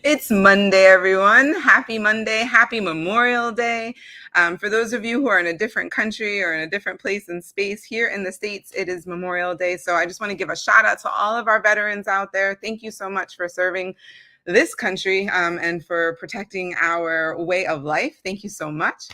It's Monday, everyone. Happy Monday. Happy Memorial Day. For those of you who are in a different country or in a different place and space, here in the States, it is Memorial Day. So I just want to give a shout out to all of our veterans out there. Thank you so much for serving this country and for protecting our way of life. Thank you so much.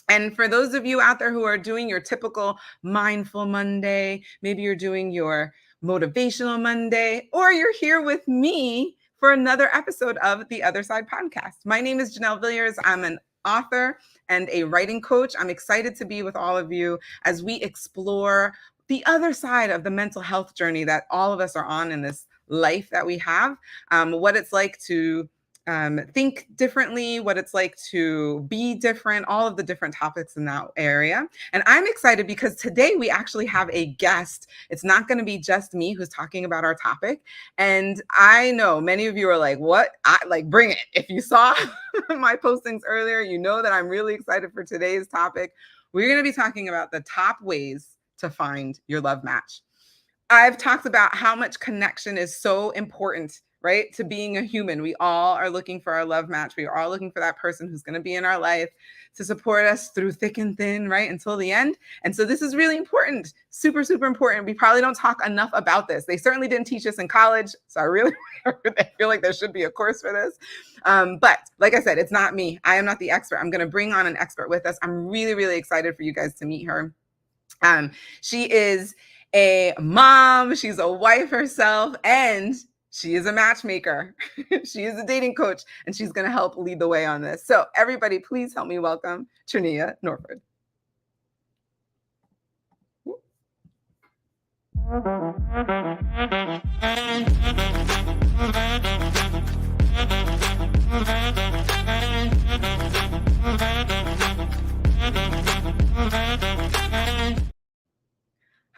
And for those of you out there who are doing your typical mindful Monday, maybe you're doing your motivational Monday, or you're here with me for another episode of the Other Side podcast. My name is Janelle Villiers. I'm an author and a writing coach. I'm excited to be with all of you as we explore the other side of the mental health journey that all of us are on in this life that we have, what it's like to think differently, what it's like to be different, all of the different topics in that area. And I'm excited because today we actually have a guest. It's not going to be just me who's talking about our topic. And I know many of you are like, what? Bring it. If you saw my postings earlier, you know that I'm really excited for today's topic. We're going to be talking about the top ways to find your love match. I've talked about how much connection is so important, right? To being a human. We all are looking for our love match. We are all looking for that person who's going to be in our life to support us through thick and thin, right? Until the end. And so this is really important, super, super important. We probably don't talk enough about this. They certainly didn't teach us in college. So I feel like there should be a course for this. But like I said, it's not me. I am not the expert. I'm going to bring on an expert with us. I'm really, really excited for you guys to meet her. She is a mom, she's a wife herself, and she is a matchmaker. She is a dating coach, and she's going to help lead the way on this. So everybody, please help me welcome Trenia Norford.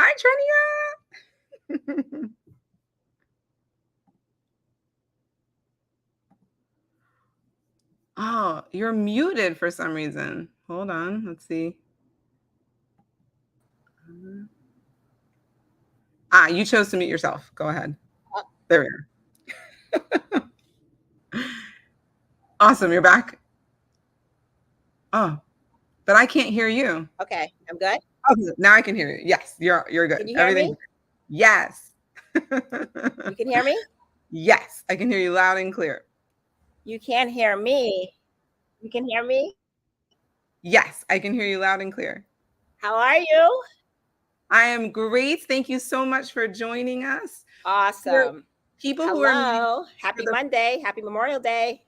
Hi, Trenia. Oh, you're muted for some reason. Hold on. Let's see. You chose to mute yourself. Go ahead. There we are. Awesome. You're back. Oh, but I can't hear you. Okay, I'm good. Okay, now I can hear you. Yes, you're good. Can you hear me? Yes. You can hear me? Yes, I can hear you loud and clear. You can't hear me. You can hear me? Yes, I can hear you loud and clear. How are you? I am great. Thank you so much for joining us. Awesome. People Hello. who are happy Monday. Happy Memorial Day.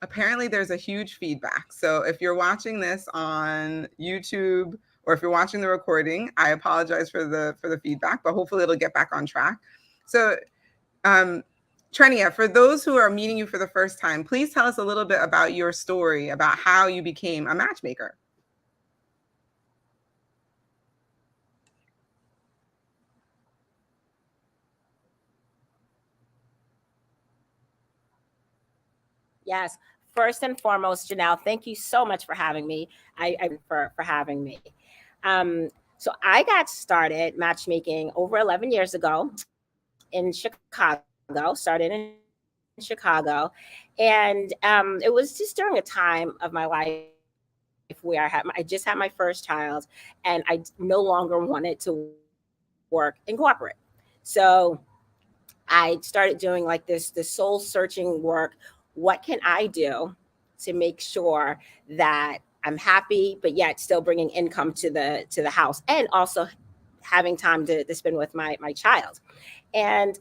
Apparently there's a huge feedback. So if you're watching this on YouTube or if you're watching the recording, I apologize for the feedback, but hopefully it'll get back on track. So Trenia, for those who are meeting you for the first time, please tell us a little bit about your story, about how you became a matchmaker. Yes. First and foremost, Janelle, thank you so much for having me. For having me. So I got started matchmaking over 11 years ago in Chicago. Started in Chicago, and it was just during a time of my life where I just had my first child, and I no longer wanted to work in corporate. So I started doing like this soul searching work. What can I do to make sure that I'm happy, but yet still bringing income to the house, and also having time to spend with my child? And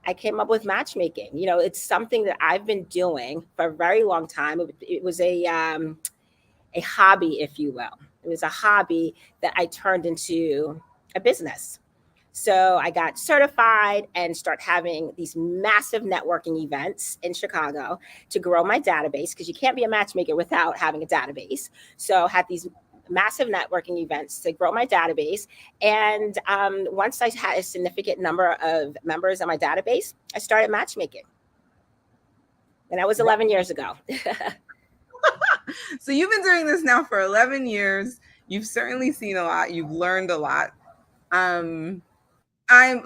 I came up with matchmaking. You know, it's something that I've been doing for a very long time. It was a hobby, if you will. It was a hobby that I turned into a business. So I got certified and start having these massive networking events in Chicago to grow my database, because you can't be a matchmaker without having a database. So I had these massive networking events to grow my database. And once I had a significant number of members on my database, I started matchmaking. And that was 11 years ago. So you've been doing this now for 11 years. You've certainly seen a lot. You've learned a lot.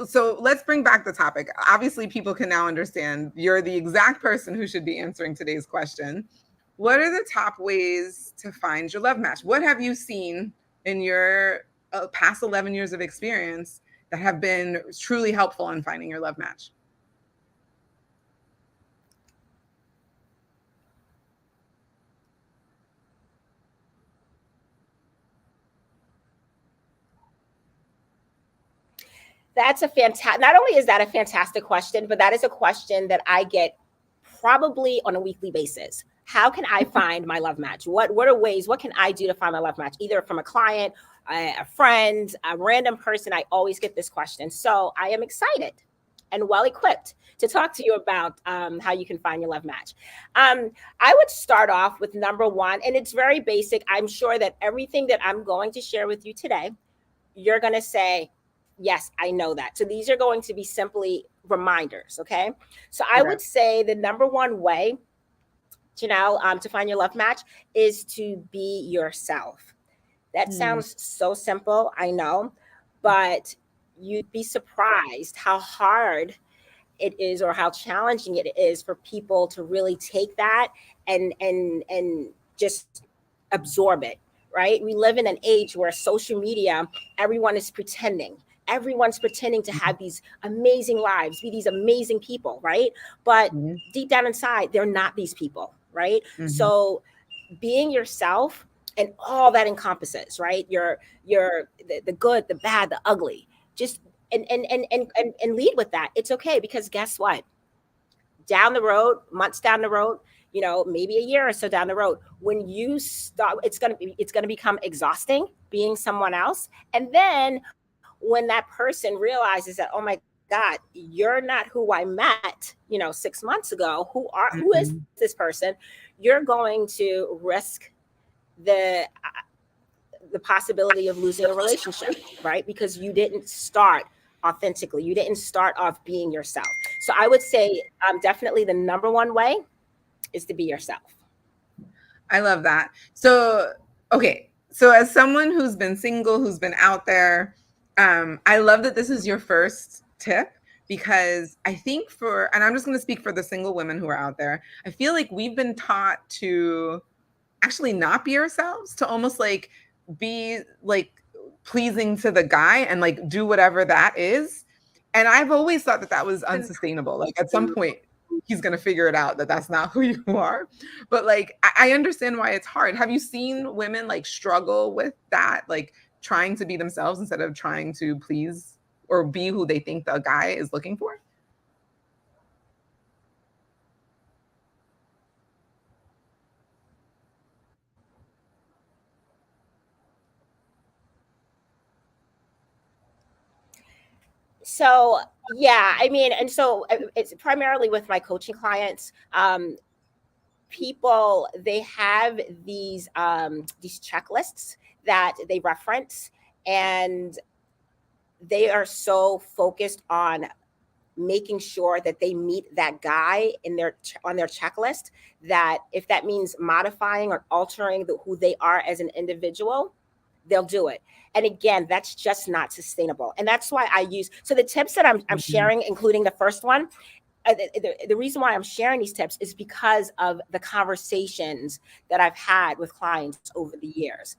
So let's bring back the topic. Obviously, people can now understand you're the exact person who should be answering today's question. What are the top ways to find your love match? What have you seen in your past 11 years of experience that have been truly helpful in finding your love match? That's a fantastic, not only is that a fantastic question, but that is a question that I get probably on a weekly basis. How can I find my love match? What are ways, what can I do to find my love match? Either from a client, a friend, a random person. I always get this question. So I am excited and well equipped to talk to you about how you can find your love match. I would start off with number one, and it's very basic. I'm sure that everything that I'm going to share with you today, you're going to say, yes, I know that. So these are going to be simply reminders. Okay. So I would say the number one way, Janelle, to find your love match is to be yourself. That sounds so simple, I know, but you'd be surprised how hard it is or how challenging it is for people to really take that and just absorb it, right? We live in an age where social media, everyone is pretending. Everyone's pretending to have these amazing lives, be these amazing people, right? But deep down inside, they're not these people, right? So being yourself and all that encompasses, right? The good, the bad, the ugly. Just and lead with that. It's okay, because guess what? Down the road, months down the road, maybe a year or so down the road, when you start, it's gonna become exhausting being someone else. And then when that person realizes that, oh my God, you're not who I met, 6 months ago. Who is this person? You're going to risk the possibility of losing a relationship, right? Because you didn't start authentically. You didn't start off being yourself. So I would say definitely the number one way is to be yourself. I love that. So, okay. So as someone who's been single, who's been out there, I love that this is your first tip, because I think and I'm just going to speak for the single women who are out there. I feel like we've been taught to actually not be ourselves, to almost like be like pleasing to the guy and like do whatever that is. And I've always thought that that was unsustainable. Like at some point, he's going to figure it out that that's not who you are. But like, I understand why it's hard. Have you seen women like struggle with that? Like trying to be themselves instead of trying to please or be who they think the guy is looking for? So yeah, I mean, and so it's primarily with my coaching clients. People, they have these checklists that they reference, and they are so focused on making sure that they meet that guy on their checklist, that if that means modifying or altering who they are as an individual, they'll do it. And again, that's just not sustainable. And that's why I use, so the tips that I'm sharing, including the first one, the reason why I'm sharing these tips is because of the conversations that I've had with clients over the years.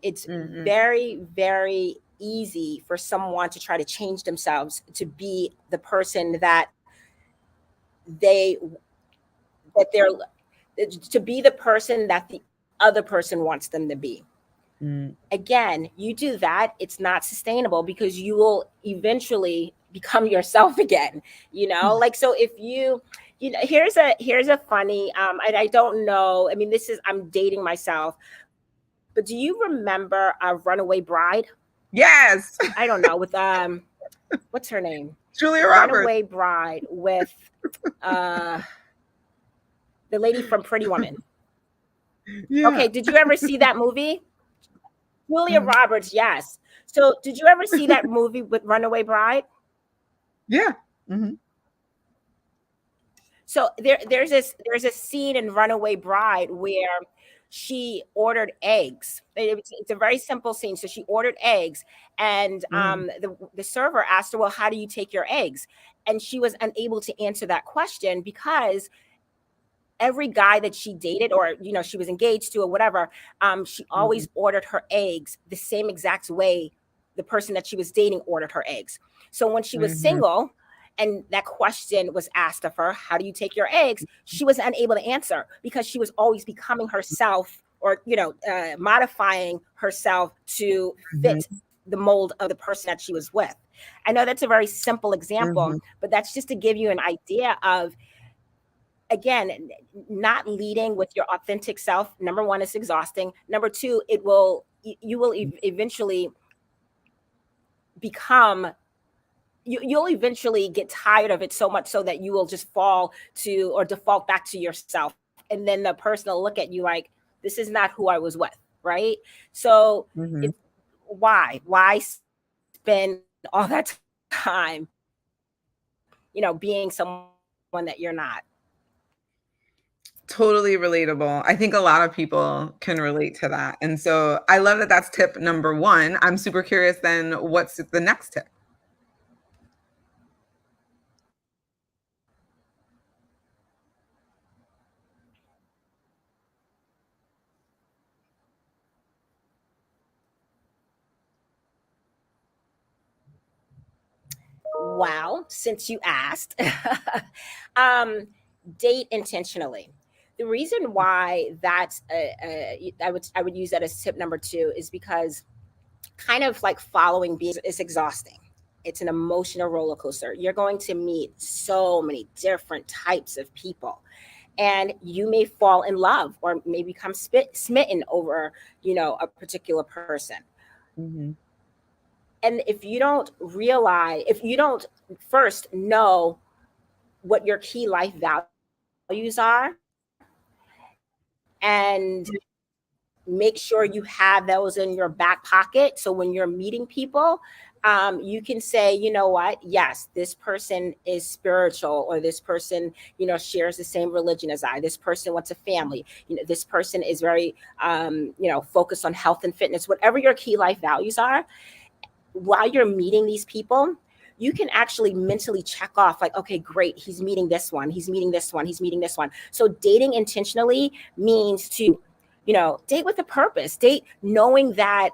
It's very, very easy for someone to try to change themselves to be the person that they're to be the person that the other person wants them to be. Again, you do that, it's not sustainable, because you will eventually become yourself again. Like, so if here's a funny, and I don't know, I mean, I'm dating myself, but do you remember a Runaway Bride? Yes. I don't know, with what's her name? Julia Roberts. Runaway Bride with the lady from Pretty Woman. Yeah. Okay, did you ever see that movie? Julia Roberts, yes. So did you ever see that movie with Runaway Bride? Yeah. So there's a scene in Runaway Bride where she ordered eggs. It's a very simple scene. So she ordered eggs, and Mm-hmm. the server asked her, "Well, how do you take your eggs?" And she was unable to answer that question because every guy that she dated, or she was engaged to, or whatever, she Mm-hmm. always ordered her eggs the same exact way the person that she was dating ordered her eggs. So when she was Mm-hmm. single and that question was asked of her, how do you take your eggs, she was unable to answer because she was always becoming herself, or modifying herself to fit Mm-hmm. the mold of the person that she was with. I know that's a very simple example, Mm-hmm. but that's just to give you an idea of, again, not leading with your authentic self. Number one, it's exhausting. Number two, you will eventually become, you'll eventually get tired of it so much so that you will just fall to, or default back to yourself, and then the person will look at you like, this is not who I was with, right? So Mm-hmm. if why spend all that time being someone that you're not? Totally relatable. I think a lot of people can relate to that. And so I love that that's tip number one. I'm super curious then, what's the next tip? Wow, since you asked, um, date intentionally. The reason why that's I would use that as tip number two is because, kind of like following being, is exhausting. It's an emotional roller coaster. You're going to meet so many different types of people, and you may fall in love or may become smitten over a particular person. Mm-hmm. And if you don't first know what your key life values are, and make sure you have those in your back pocket, so when you're meeting people, you can say, you know what, yes, this person is spiritual, or this person shares the same religion as I, this person wants a family, this person is very focused on health and fitness. Whatever your key life values are, while you're meeting these people, you can actually mentally check off, like, okay, great, he's meeting this one, he's meeting this one, he's meeting this one. So dating intentionally means to, date with a purpose, date knowing that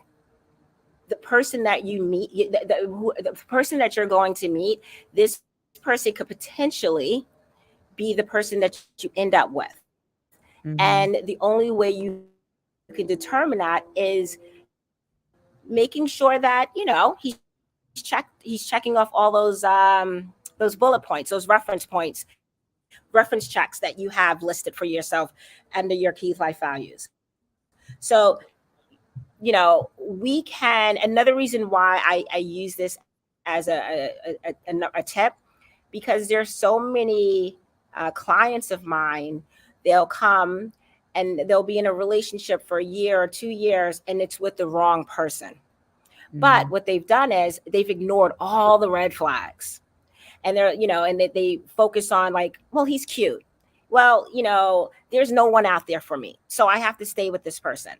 the person that you meet, the person that you're going to meet, this person could potentially be the person that you end up with. Mm-hmm. And the only way you can determine that is making sure that he's checking off all those bullet points, those reference checks that you have listed for yourself under your key life values. So we can, another reason why I use this as a tip, because there's so many clients of mine, they'll come and they'll be in a relationship for a year or 2 years, and it's with the wrong person. Mm-hmm. But what they've done is they've ignored all the red flags, and they focus on, like, well, he's cute. Well, there's no one out there for me, so I have to stay with this person.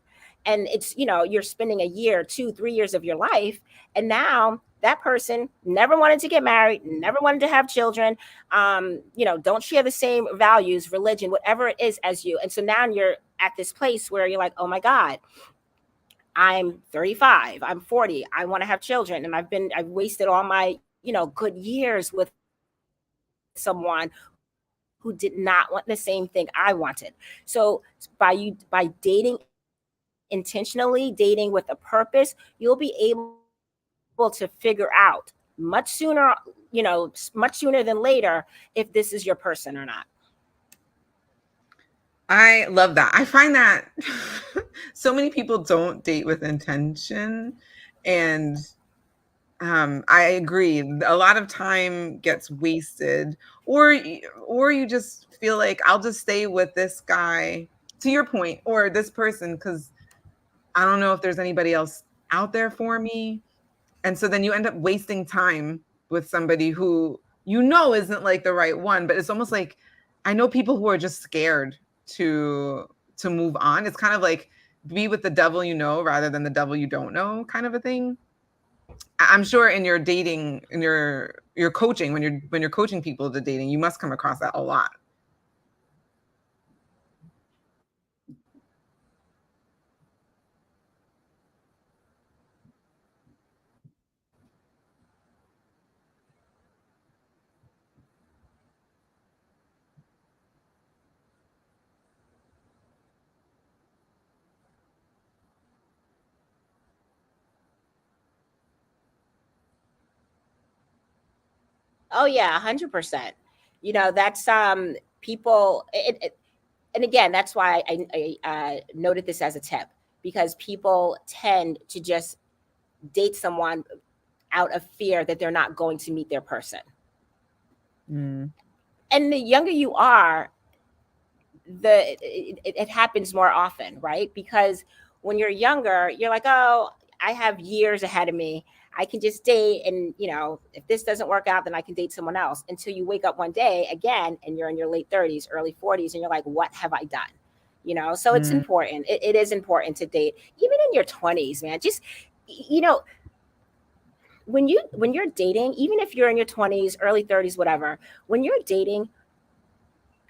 And it's, you're spending a year, 2, 3 years of your life, and now that person never wanted to get married, never wanted to have children, don't share the same values, religion, whatever it is, as you. And so now you're at this place where you're like, oh my God, I'm 35, I'm 40, I want to have children. And I've wasted all my, good years with someone who did not want the same thing I wanted. So by dating intentionally, dating with a purpose, you'll be able to figure out much sooner than later, if this is your person or not. I love that. I find that so many people don't date with intention. And I agree. A lot of time gets wasted, or you just feel like, I'll just stay with this guy, to your point, or this person, because I don't know if there's anybody else out there for me. And so then you end up wasting time with somebody who isn't like the right one. But it's almost like, I know people who are just scared to to move on. It's kind of like be with the devil you know rather than the devil you don't know kind of a thing. I'm sure in your dating, in your coaching, when you're coaching people to dating, you must come across that a lot. Oh yeah, 100%. That's people. And again, that's why I noted this as a tip, because people tend to just date someone out of fear that they're not going to meet their person. Mm. And the younger you are, it happens more often, right? Because when you're younger, you're like, oh, I have years ahead of me. I can just date, and if this doesn't work out, then I can date someone else. Until you wake up one day again, and you're in your late 30s, early 40s, and you're like, what have I done? So it's Mm. important. It is important to date, even in your 20s, man. Just you know, when you're dating, even if you're in your 20s, early 30s, whatever, when you're dating,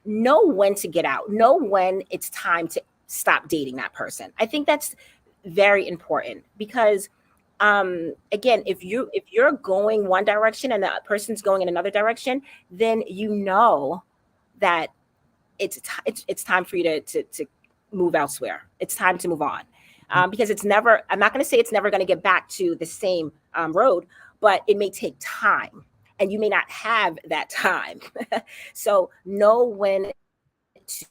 know when to get out, know when it's time to stop dating that person. I think that's very important, because again, if you're going one direction and the person's going in another direction, then that it's time for you to move elsewhere. It's time to move on, because it's never. I'm not going to say it's never going to get back to the same road, but it may take time, and you may not have that time. So know when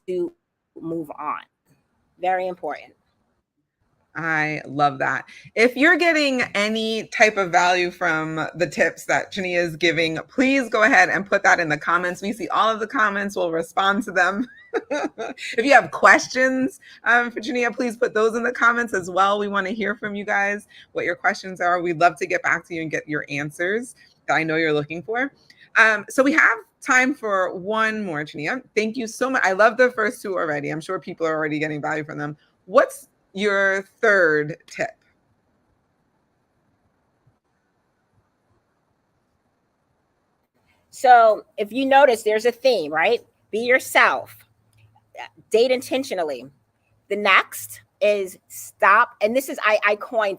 to move on. Very important. I love that. If you're getting any type of value from the tips that Trenia is giving, please go ahead and put that in the comments. We see all of the comments, we'll respond to them. If you have questions for Trenia, please put those in the comments as well. We want to hear from you guys what your questions are. We'd love to get back to you and get your answers that I know you're looking for. So we have time for one more, Trenia. Thank you so much. I love the first two already. I'm sure people are already getting value from them. What's your third tip? So if you notice, there's a theme, right? Be yourself, date intentionally. The next is stop, and this is I coined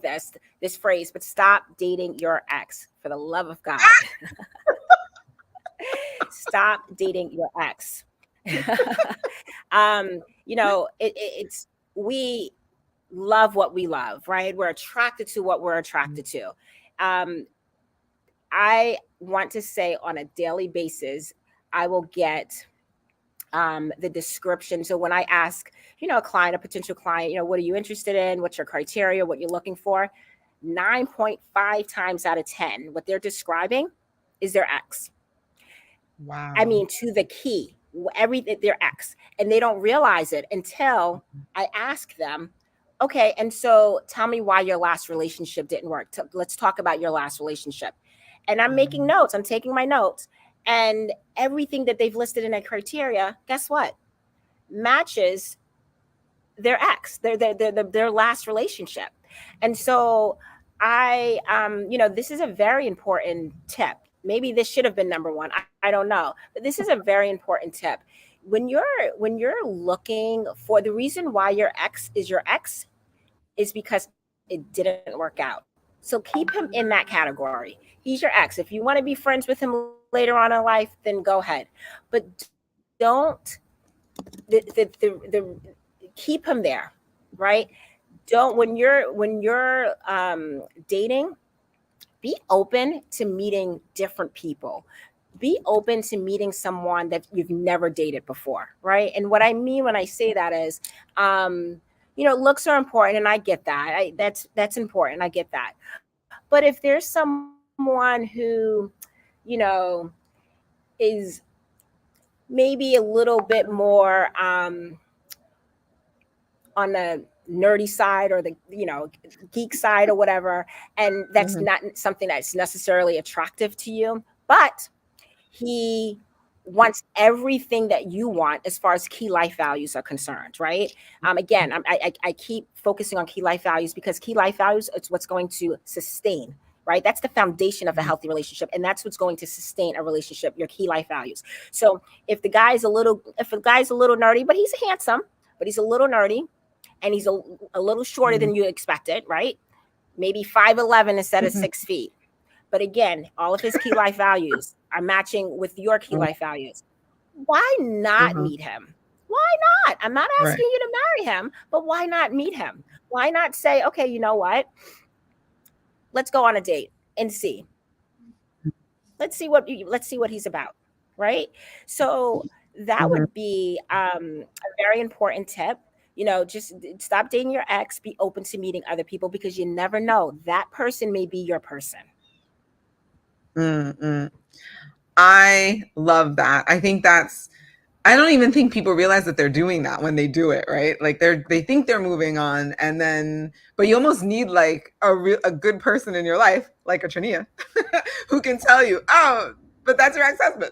this phrase, but stop dating your ex, for the love of God. Stop dating your ex. It's we love what we love, right? We're attracted to what we're attracted to. Um, I want to say on a daily basis, I will get the description. So when I ask, a client, a potential client, what are you interested in? What's your criteria? What you're looking for? 9.5 times out of 10, what they're describing is their ex. Wow. I mean, to the key, everything, their ex. And they don't realize it until I ask them, okay, and so tell me why your last relationship didn't work. Let's talk about your last relationship. And I'm making notes, I'm taking my notes, and everything that they've listed in their criteria, guess what? Matches their ex, their last relationship. And so this is a very important tip. Maybe this should have been number one. I don't know, but this is a very important tip. When you're looking for the reason why your ex is because it didn't work out. So keep him in that category. He's your ex. If you want to be friends with him later on in life, then go ahead. But don't the keep him there, right? Don't when you're dating, be open to meeting different people. Be open to meeting someone that you've never dated before, right? And what I mean when I say that is, looks are important, and I get that. That's important. I get that. But if there's someone who, is maybe a little bit more on the nerdy side, or the geek side, or whatever, and that's not something that's necessarily attractive to you, but he wants everything that you want as far as key life values are concerned, right? Again, I keep focusing on key life values because key life values, it's what's going to sustain, right? That's the foundation of a healthy relationship, and that's what's going to sustain a relationship, your key life values. So if the guy's a little nerdy, but he's handsome, but he's a little nerdy, and he's a little shorter than you expected, right? Maybe 5'11" instead of 6 feet. But again, all of his key life values are matching with your key life values. Why not meet him? Why not? I'm not asking you to marry him, but why not meet him? Why not say, okay, you know what? Let's go on a date and see. Let's see what he's about, right? So that would be a very important tip. Just stop dating your ex, be open to meeting other people, because you never know, that person may be your person. I love that. I think I don't even think people realize that they're doing that when they do it, right? Like they think they're moving on, and then, but you almost need like a good person in your life, like a Trenia, who can tell you, oh, but that's your ex-husband.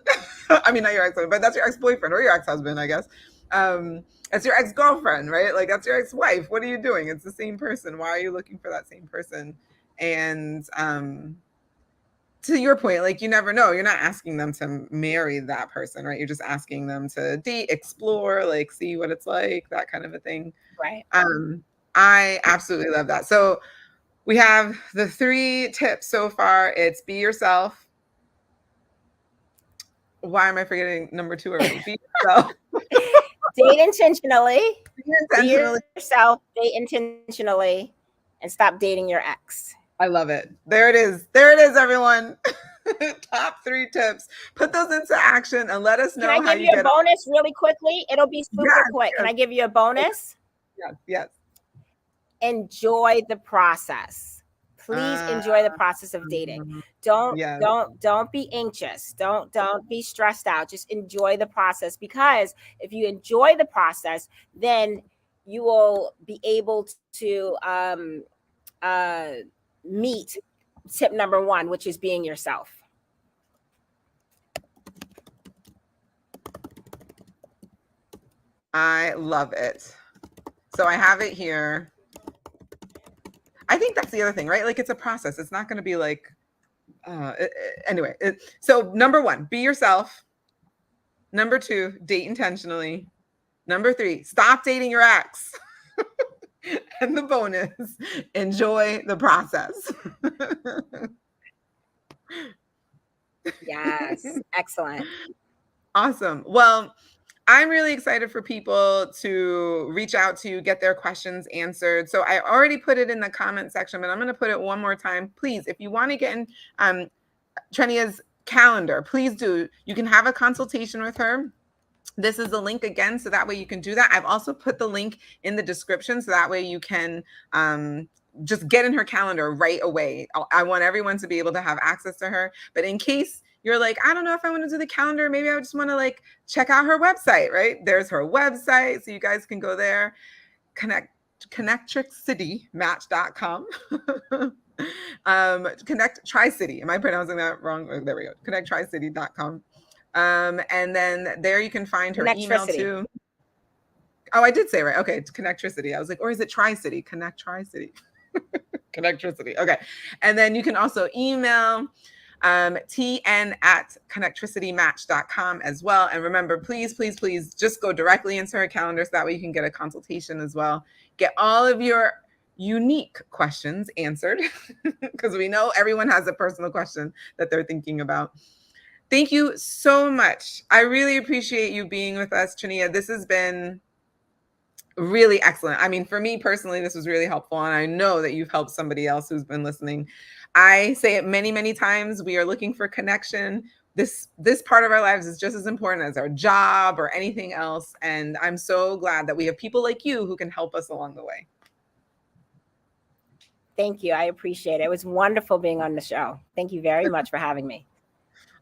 I mean, not your ex-husband, but that's your ex-boyfriend or your ex-husband, I guess. That's your ex-girlfriend, right? Like that's your ex-wife. What are you doing? It's the same person. Why are you looking for that same person? And to your point, like you never know. You're not asking them to marry that person, right? You're just asking them to date, explore, like see what it's like, that kind of a thing. Right. I absolutely love that. So we have the 3 tips so far. It's be yourself. Why am I forgetting number 2 already? Be yourself. Date intentionally. Be yourself. Date intentionally, and stop dating your ex. I love it. There it is. There it is, everyone. Top 3 tips. Put those into action and let us know how you get. Can I give you a bonus really quickly? It'll be super quick. Yes. Can I give you a bonus? Yes. Enjoy the process. Please enjoy the process of dating. Don't be anxious. Don't be stressed out. Just enjoy the process, because if you enjoy the process, then you will be able to meet tip number 1, which is being yourself. I love it. So I have it here. I think that's the other thing, right? Like it's a process. It's not going to be like, anyway. So number 1, be yourself. Number 2, date intentionally. Number 3, stop dating your ex. And the bonus, enjoy the process. Yes. Excellent. Awesome. Well, I'm really excited for people to reach out to get their questions answered. So I already put it in the comment section, but I'm going to put it one more time. Please, if you want to get in Trenia's calendar, please do. You can have a consultation with her. This is the link again, so that way you can do that. I've also put the link in the description, so that way you can just get in her calendar right away. I want everyone to be able to have access to her. But in case you're like, I don't know if I want to do the calendar, maybe I just want to like check out her website, right? There's her website, so you guys can go there. Connectricitymatch.com. Connect Tri-City. Am I pronouncing that wrong? Oh, there we go. Connecttricity.com. And then there you can find her email too. Oh, I did say right. Okay, it's Connectricity. I was like, or is it Tri-City? Connect Tri-City. Connectricity. Okay. And then you can also email tn@connectricitymatch.com as well. And remember, please, please, please just go directly into her calendar, so that way you can get a consultation as well. Get all of your unique questions answered, because we know everyone has a personal question that they're thinking about. Thank you so much. I really appreciate you being with us, Trenia. This has been really excellent. I mean, for me personally, this was really helpful, and I know that you've helped somebody else who's been listening. I say it many, many times. We are looking for connection. This part of our lives is just as important as our job or anything else, and I'm so glad that we have people like you who can help us along the way. Thank you. I appreciate it. It was wonderful being on the show. Thank you very much for having me.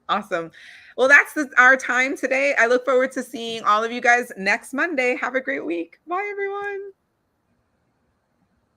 Awesome. Well, that's our time today. I look forward to seeing all of you guys next Monday. Have a great week. Bye, everyone.